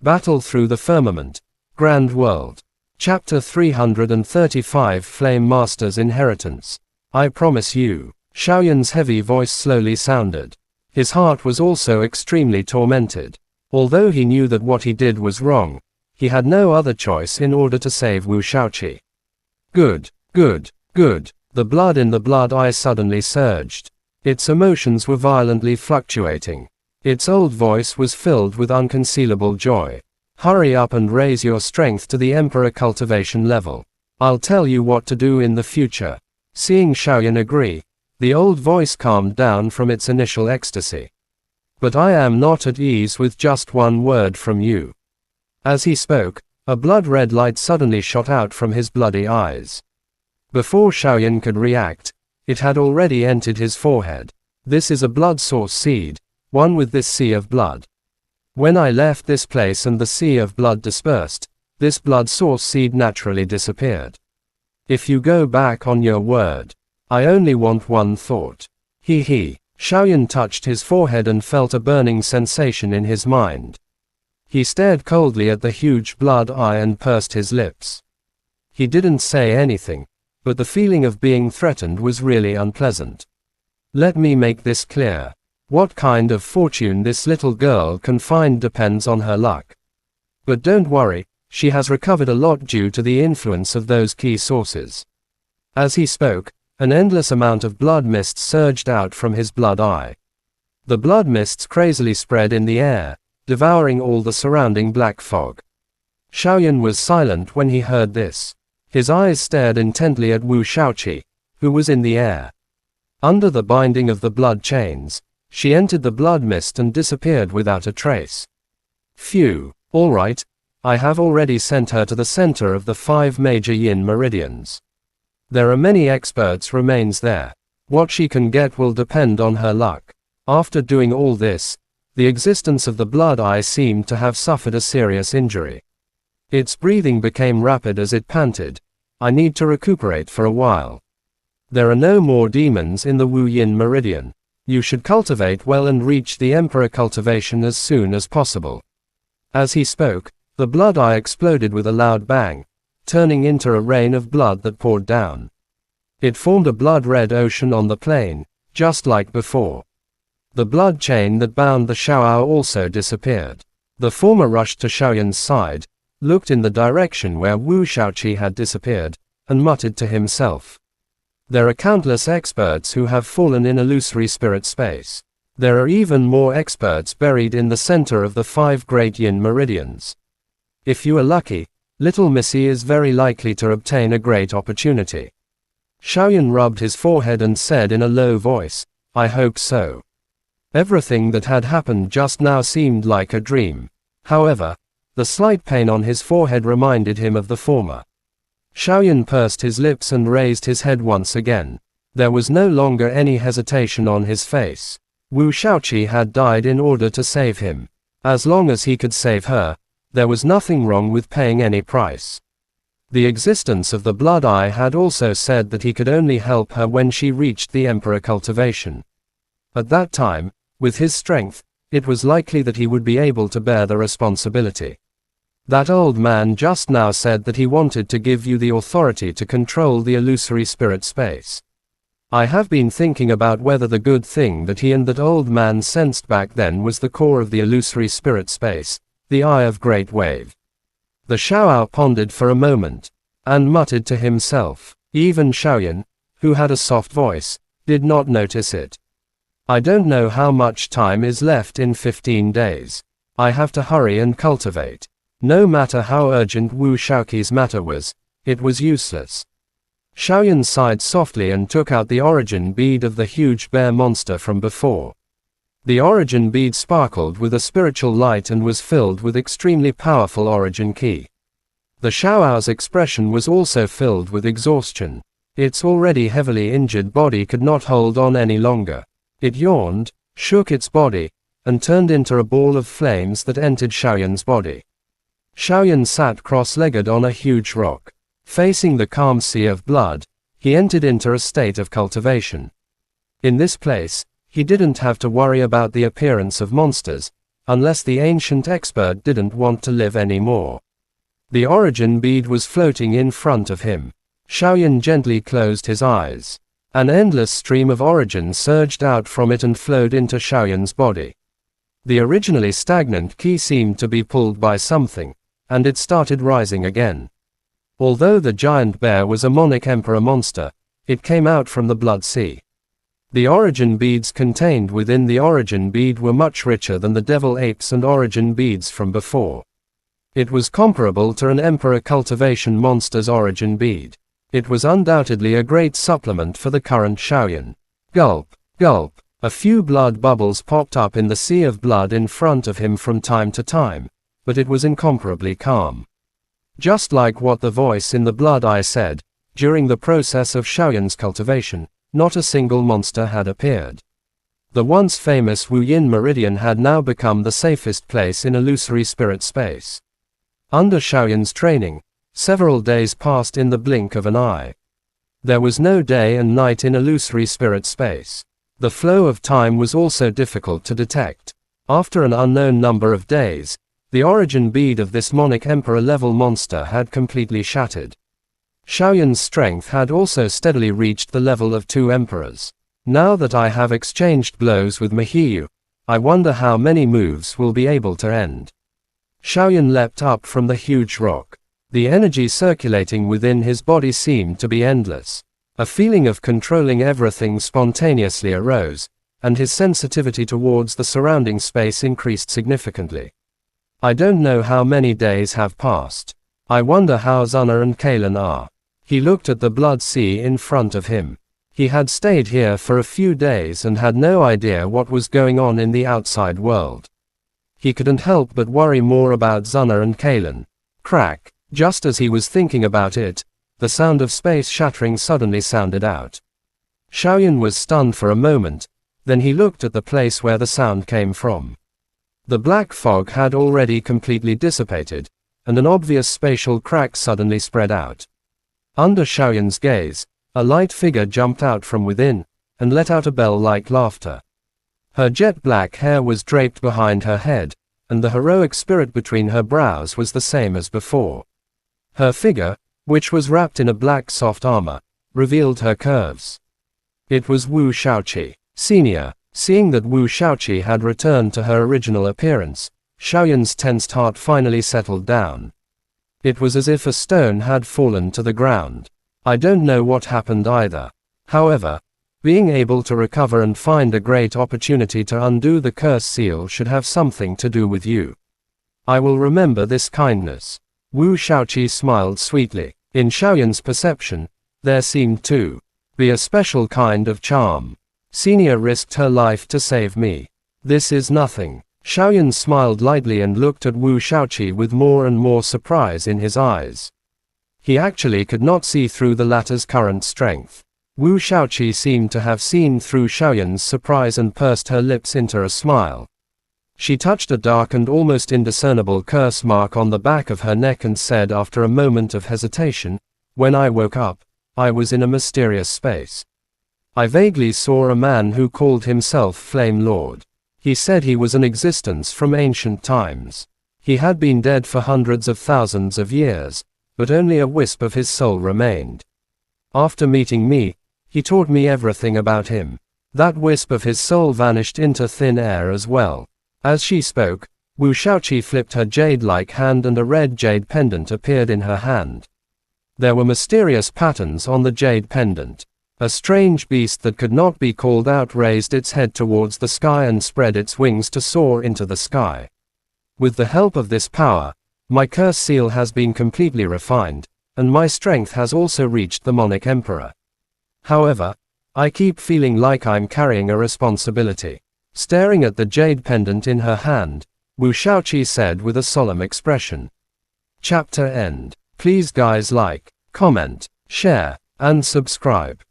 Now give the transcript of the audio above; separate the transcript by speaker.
Speaker 1: Battle through the firmament. Grand world. Chapter 335 Flame Master's Inheritance. I promise you. Xiaoyan's heavy voice slowly sounded. His heart was also extremely tormented. Although he knew that what he did was wrong, he had no other choice in order to save Wu Shaoqi. Good, good, good. The blood in the blood eye suddenly surged. Its emotions were violently fluctuating. Its old voice was filled with unconcealable joy. Hurry up and raise your strength to the Emperor cultivation level. I'll tell you what to do in the future. Seeing Xiaoyan agree, the old voice calmed down from its initial ecstasy. But I am not at ease with just one word from you. As he spoke, a blood-red light suddenly shot out from his bloody eyes. Before Xiaoyan could react, it had already entered his forehead. This is a blood source seed, one with this sea of blood. When I left this place and the sea of blood dispersed, this blood source seed naturally disappeared. If you go back on your word, I only want one thought. He. Xiaoyan touched his forehead and felt a burning sensation in his mind. He stared coldly at the huge blood eye and pursed his lips. He didn't say anything, but the feeling of being threatened was really unpleasant. Let me make this clear. What kind of fortune this little girl can find depends on her luck. But don't worry, she has recovered a lot due to the influence of those key sources. As he spoke, an endless amount of blood mist surged out from his blood eye. The blood mists crazily spread in the air, devouring all the surrounding black fog. Xiaoyan was silent when he heard this. His eyes stared intently at Wu Shaoqi, who was in the air. Under the binding of the blood chains, she entered the blood mist and disappeared without a trace. Phew, all right, I have already sent her to the center of the 5 major yin meridians. There are many experts remains there. What she can get will depend on her luck. After doing all this, the existence of the blood eye seemed to have suffered a serious injury. Its breathing became rapid as it panted. I need to recuperate for a while. There are no more demons in the Wu Yin meridian. You should cultivate well and reach the Emperor cultivation as soon as possible. As he spoke, the blood eye exploded with a loud bang, turning into a rain of blood that poured down. It formed a blood-red ocean on the plain, just like before. The blood chain that bound the Xiaoao also disappeared. The former rushed to Xiaoyan's side, looked in the direction where Wu Shaoqi had disappeared, and muttered to himself. There are countless experts who have fallen in illusory spirit space. There are even more experts buried in the center of the 5 great yin meridians. If you are lucky, little Missy is very likely to obtain a great opportunity. Xiaoyan rubbed his forehead and said in a low voice, I hope so. Everything that had happened just now seemed like a dream. However, the slight pain on his forehead reminded him of the former. Xiaoyan pursed his lips and raised his head once again. There was no longer any hesitation on his face. Wu Shaoqi had died in order to save him. As long as he could save her, there was nothing wrong with paying any price. The existence of the blood eye had also said that he could only help her when she reached the Emperor cultivation. At that time, with his strength, it was likely that he would be able to bear the responsibility. That old man just now said that he wanted to give you the authority to control the illusory spirit space. I have been thinking about whether the good thing that he and that old man sensed back then was the core of the illusory spirit space, the Eye of Great Wave. The Xiaoao pondered for a moment, and muttered to himself. Even Xiaoyan, who had a soft voice, did not notice it. I don't know how much time is left in 15 days. I have to hurry and cultivate. No matter how urgent Wu Shaoqi's matter was, it was useless. Xiaoyan sighed softly and took out the origin bead of the huge bear monster from before. The origin bead sparkled with a spiritual light and was filled with extremely powerful origin key. The Xiaoao's expression was also filled with exhaustion. Its already heavily injured body could not hold on any longer. It yawned, shook its body, and turned into a ball of flames that entered Xiaoyan's body. Xiaoyan sat cross-legged on a huge rock. Facing the calm sea of blood, he entered into a state of cultivation. In this place, he didn't have to worry about the appearance of monsters, unless the ancient expert didn't want to live anymore. The origin bead was floating in front of him. Xiaoyan gently closed his eyes. An endless stream of origin surged out from it and flowed into Xiaoyan's body. The originally stagnant qi seemed to be pulled by something, and it started rising again. Although the giant bear was a Monic Emperor monster, it came out from the Blood Sea. The origin beads contained within the origin bead were much richer than the devil apes and origin beads from before. It was comparable to an Emperor cultivation monster's origin bead. It was undoubtedly a great supplement for the current Xiaoyan. Gulp, gulp. A few blood bubbles popped up in the sea of blood in front of him from time to time, but it was incomparably calm. Just like what the voice in the blood eye said, during the process of Xiaoyan's cultivation, not a single monster had appeared. The once famous Wu Yin Meridian had now become the safest place in illusory spirit space. Under Xiaoyan's training, several days passed in the blink of an eye. There was no day and night in illusory spirit space. The flow of time was also difficult to detect. After an unknown number of days, the origin bead of this Monic Emperor level monster had completely shattered. Xiaoyan's strength had also steadily reached the level of 2 emperors. Now that I have exchanged blows with Mahiyu, I wonder how many moves will be able to end. Xiaoyan leapt up from the huge rock. The energy circulating within his body seemed to be endless. A feeling of controlling everything spontaneously arose, and his sensitivity towards the surrounding space increased significantly. I don't know how many days have passed. I wonder how Zuna and Kalen are. He looked at the blood sea in front of him. He had stayed here for a few days and had no idea what was going on in the outside world. He couldn't help but worry more about Zuna and Kalen. Crack. Just as he was thinking about it, the sound of space shattering suddenly sounded out. Xiaoyan was stunned for a moment, then he looked at the place where the sound came from. The black fog had already completely dissipated, and an obvious spatial crack suddenly spread out. Under Xiaoyan's gaze, a light figure jumped out from within, and let out a bell-like laughter. Her jet-black hair was draped behind her head, and the heroic spirit between her brows was the same as before. Her figure, which was wrapped in a black soft armor, revealed her curves. It was Wu Shaoqi, Senior. Seeing that Wu Shaoqi had returned to her original appearance, Xiaoyan's tensed heart finally settled down. It was as if a stone had fallen to the ground. I don't know what happened either. However, being able to recover and find a great opportunity to undo the curse seal should have something to do with you. I will remember this kindness. Wu Shaoqi smiled sweetly. In Xiaoyan's perception, there seemed to be a special kind of charm. Senior risked her life to save me. This is nothing. Xiaoyan smiled lightly and looked at Wu Shaoqi with more and more surprise in his eyes. He actually could not see through the latter's current strength. Wu Shaoqi seemed to have seen through Xiaoyan's surprise and pursed her lips into a smile. She touched a dark and almost indiscernible curse mark on the back of her neck and said after a moment of hesitation, "When I woke up, I was in a mysterious space. I vaguely saw a man who called himself Flame Lord. He said he was an existence from ancient times. He had been dead for hundreds of thousands of years, but only a wisp of his soul remained. After meeting me, he taught me everything about him. That wisp of his soul vanished into thin air as well." As she spoke, Wu Shaoqi flipped her jade-like hand and a red jade pendant appeared in her hand. There were mysterious patterns on the jade pendant. A strange beast that could not be called out raised its head towards the sky and spread its wings to soar into the sky. With the help of this power, my curse seal has been completely refined, and my strength has also reached the Monic Emperor. However, I keep feeling like I'm carrying a responsibility. Staring at the jade pendant in her hand, Wu Shaoqi said with a solemn expression. Chapter end. Please guys like, comment, share, and subscribe.